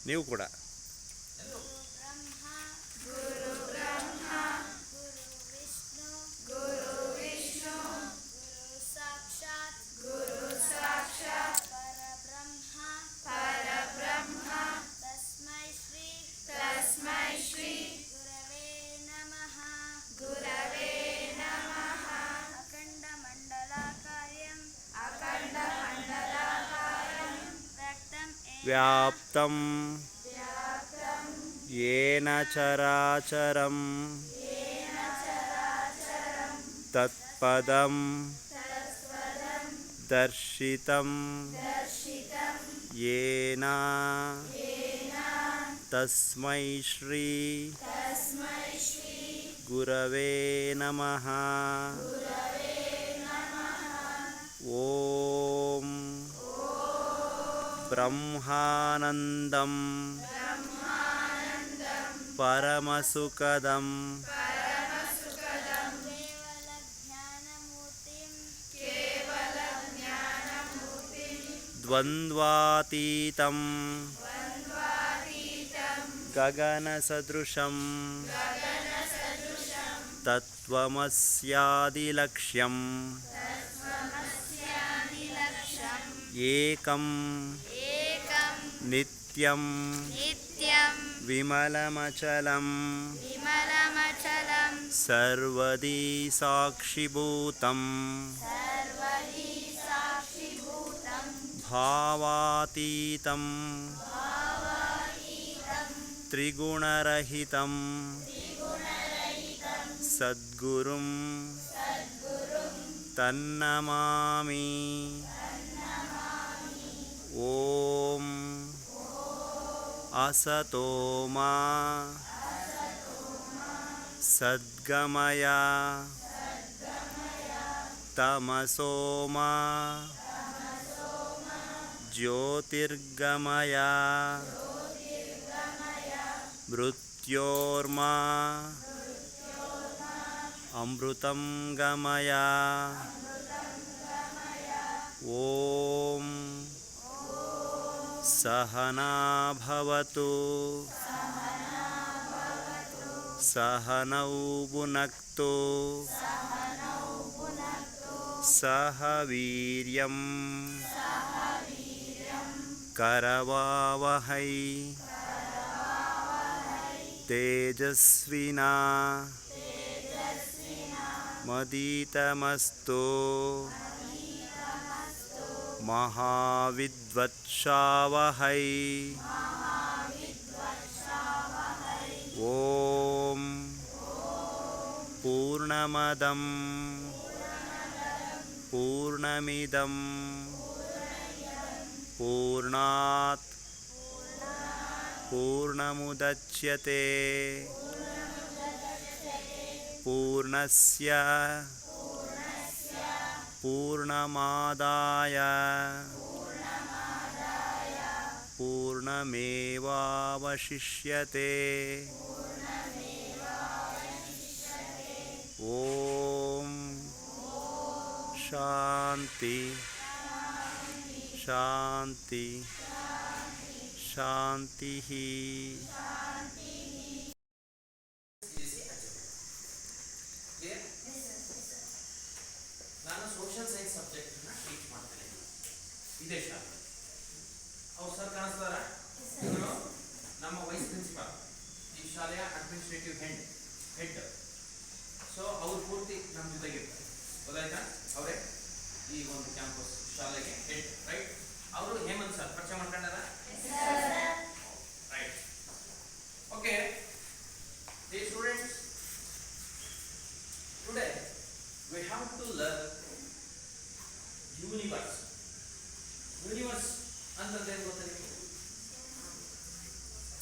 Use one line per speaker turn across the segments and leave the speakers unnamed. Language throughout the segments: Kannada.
ನೀವು ಕೂಡ. ವ್ಯಾಪ್ತಂ ಯೇನ ಚರಾಚರಂ ತತ್ಪದಂ ದರ್ಶಿತಂ ಯೇನ ತಸ್ಮೈ ಶ್ರೀ ಗುರವೇ ನಮಃ. ಓಂ ಬ್ರಹ್ಮಾನಂದಂ ಪರಮಸುಖದಂ ದ್ವಂದ್ವಾತೀತಂ ಗಗನಸದೃಶಂ ತತ್ವಮಸ್ಯಾದಿಲಕ್ಷ್ಯಂ ಏಕಂ ನಿತ್ಯಂ ವಿಮಲಮಚಲಂ ಸರ್ವದೀ ಸಾಕ್ಷಿಭೂತಂ ಭಾವಾತೀತಂ ತ್ರಿಗುಣರಹಿತಂ ಸದ್ಗುರುಂ ತನ್ನಮಾಮಿ. ಓಂ ಅಸತೋ ಮಾ ಸದ್ಗಮಯ ತಮಸೋ ಮಾ ಜ್ಯೋತಿರ್ಗಮಯ ಮೃತ್ಯೋರ್ಮಾ ಅಮೃತಂ ಗಮಯ. ಓಂ ಸಹನಾ ಭವತು ಸಹನೌ ಭುನಕ್ತು ಸಹ ವೀರ್ಯಂ ಕರವಾವಹೈ ತೇಜಸ್ವಿನಾ ಮದೀತಮಸ್ತು ಮಹಾವಿದ್ವತ್ಸಾವಹೈ. ಓಂ ಪೂರ್ಣಮದಂ ಪೂರ್ಣಮಿದಂ ಪೂರ್ಣಾತ್ ಪೂರ್ಣಮುದಚ್ಯತೆ ಪೂರ್ಣಸ್ಯ ಪೂರ್ಣಮಾದಾಯ ಪೂರ್ಣಮೇವಾವಶಿಷ್ಯತೆ. ಓಂ ಶಾಂತಿ ಶಾಂತಿ ಶಾಂತಿ.
ನಾನು ಸೋಷಿಯಲ್ ಸೈನ್ಸ್ ಸಬ್ಜೆಕ್ಟ್ ಟೀಚ್ ಮಾಡ್ತೇನೆ ಇದೇ ಶಾಲೆ. ಅವ್ರು ಸರ್ ಕಾಣಿಸ್ತಾರ, ಇವರು ನಮ್ಮ ವೈಸ್ ಪ್ರಿನ್ಸಿಪಾಲ್, ಈ ಶಾಲೆಯ ಅಡ್ಮಿನಿಸ್ಟ್ರೇಟಿವ್ ಹೆಡ್. ಸೊ ಅವ್ರು ಪೂರ್ತಿ ನಮ್ಮ ಜೊತೆಗಿರ್ತಾರೆ, ಗೊತ್ತಾಯ್ತಾ? ಅವರೇ ಈ ಒಂದು ಕ್ಯಾಂಪಸ್ ಶಾಲೆಗೆ ಹೆಡ್, ರೈಟ್? ಅವರು ಹೇಮಂತ್ ಸರ್, ಪರಿಚಯ ಮಾಡ್ಕೊಂಡಾರ? Right. Okay students, today we have to learn universe. Universe ಅಂತಂದ್ರೆ ಏನು ಗೊತ್ತಾ ನಿಮಗೆ?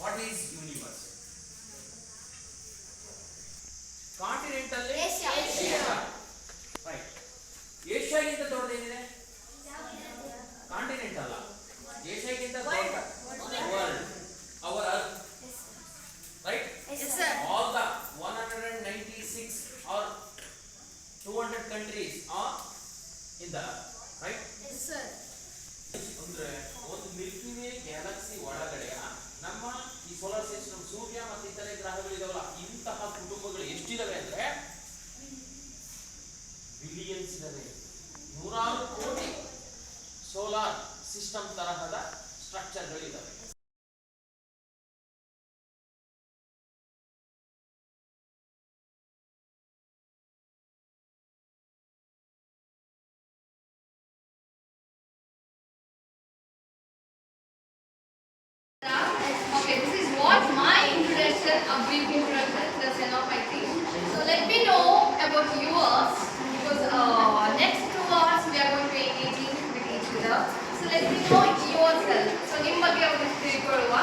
What is universe? ಕಾಂಟಿನೆಂಟ್ ಅಲ್ಲಿ ಏಷ್ಯಾ. ರೈಟ್. ಏಷ್ಯಾಗಿಂತ ದೊಡ್ಡದೇನಿದೆ? ಕಾಂಟಿನೆಂಟ್ ಅಲ್ಲ, ಏಷ್ಯಾಗಿಂತ ದೊಡ್ಡ world, our earth. Right? Yes sir. All the 196 or 200 countries are in the earth, right?
Yes sir.
ಅಂದ್ರೆ ಒಂದು ಮಿಲ್ಕಿ ವೇ ಗ್ಯಾಲಕ್ಸಿ ಒಳಗಡೆ ನಮ್ಮ ಸೋಲಾರ್ ಸಿಸ್ಟಮ್ ಸೂರ್ಯ ಮತ್ತು ಇತರೆ ಗ್ರಹಗಳಿದಾವಲ್ಲ ಇಂತಹ ಕುಟುಂಬಗಳು ಎಷ್ಟಿದಾವೆ ಅಂದ್ರೆ ಬಿಲಿಯನ್ಸ್ ಇದಾವೆ. ನೂರಾರು ಕೋಟಿ ಸೋಲಾರ್ ಸಿಸ್ಟಮ್ ತರಹದ ಸ್ಟ್ರಕ್ಚರ್ಗಳಿದಾವೆ.
Okay, this is what my introduction, a brief introduction to the Xenophyte. So let me know about yours because next 2 hours we are going to engaging with each other. So let me know yourself. So ನಿಮ್ಮ ಬಗ್ಗೆ ಒಂದು ತಿಳ್ಕೊಳ್ಳುವ.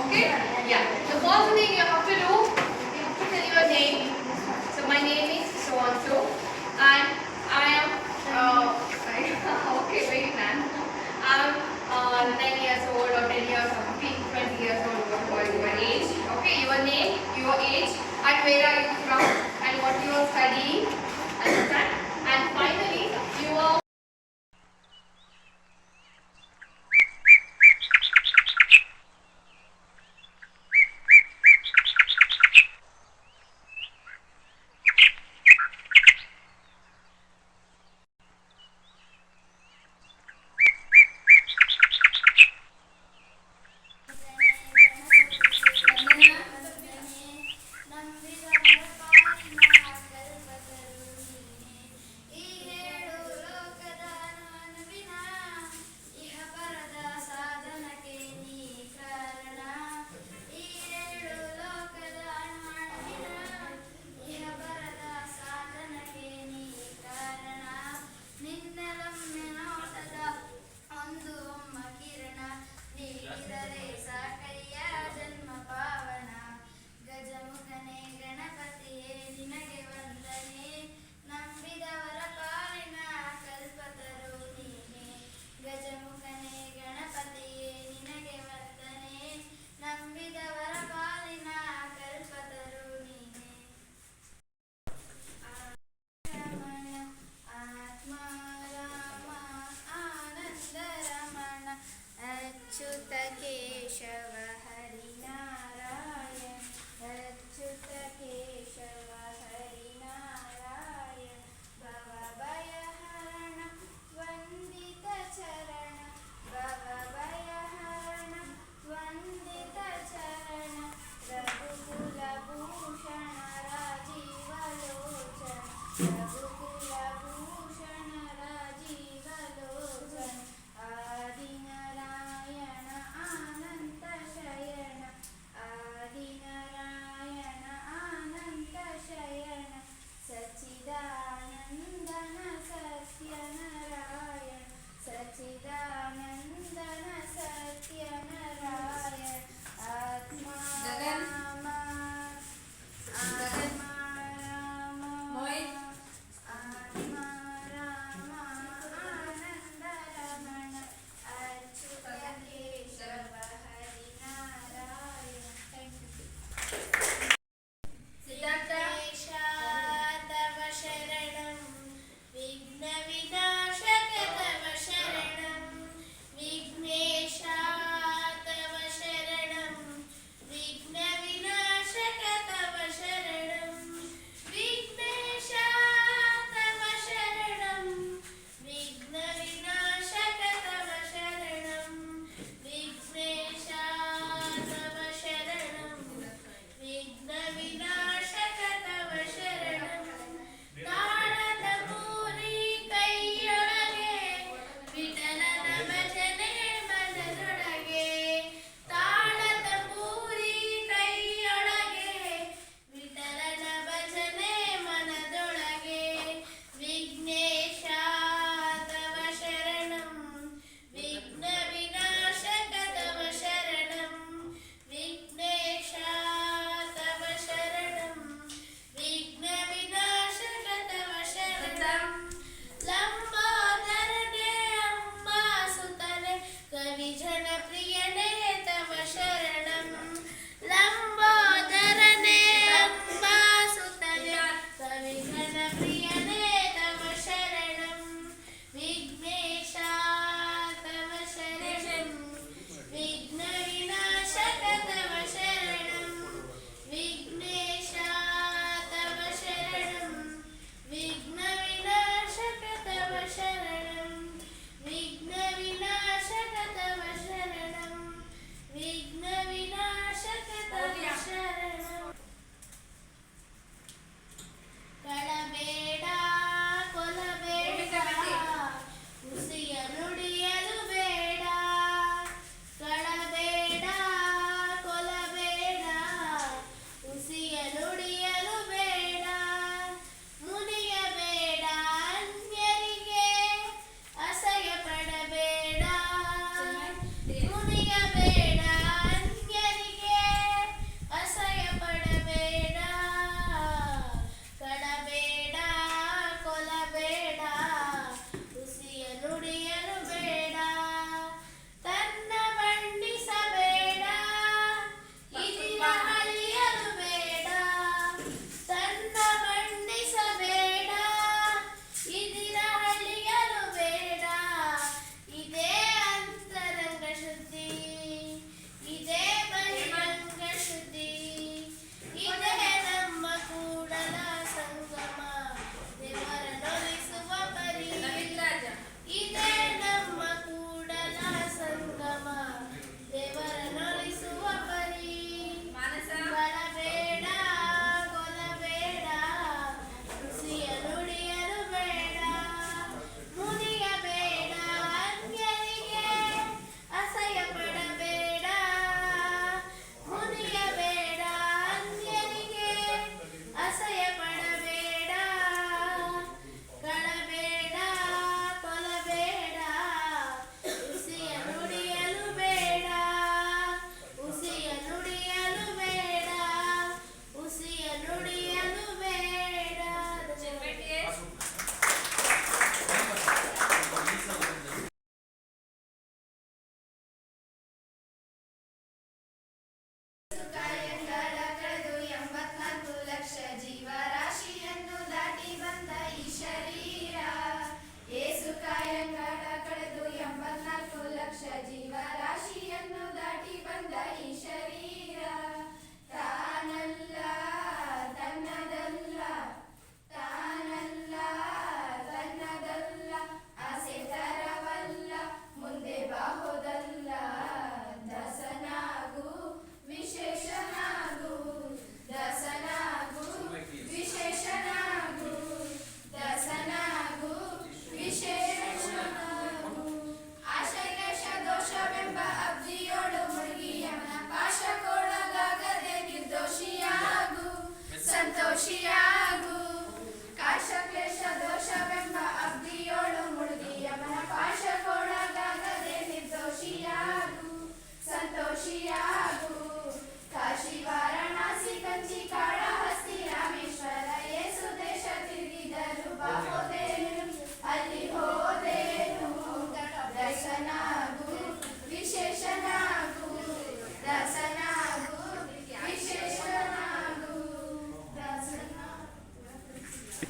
Okay? Yeah. The first thing you have to do, you have to tell your name. So my name is so and so, and I am okay, wait man. I'm 9 years old or 10 years or 15, 20 years old, whatever your age. Okay, your name, your age, and where are you from, and what you are studying, understand? And finally, you are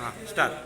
ಹಾಂ ಸ್ಟಾರ್ಟ್.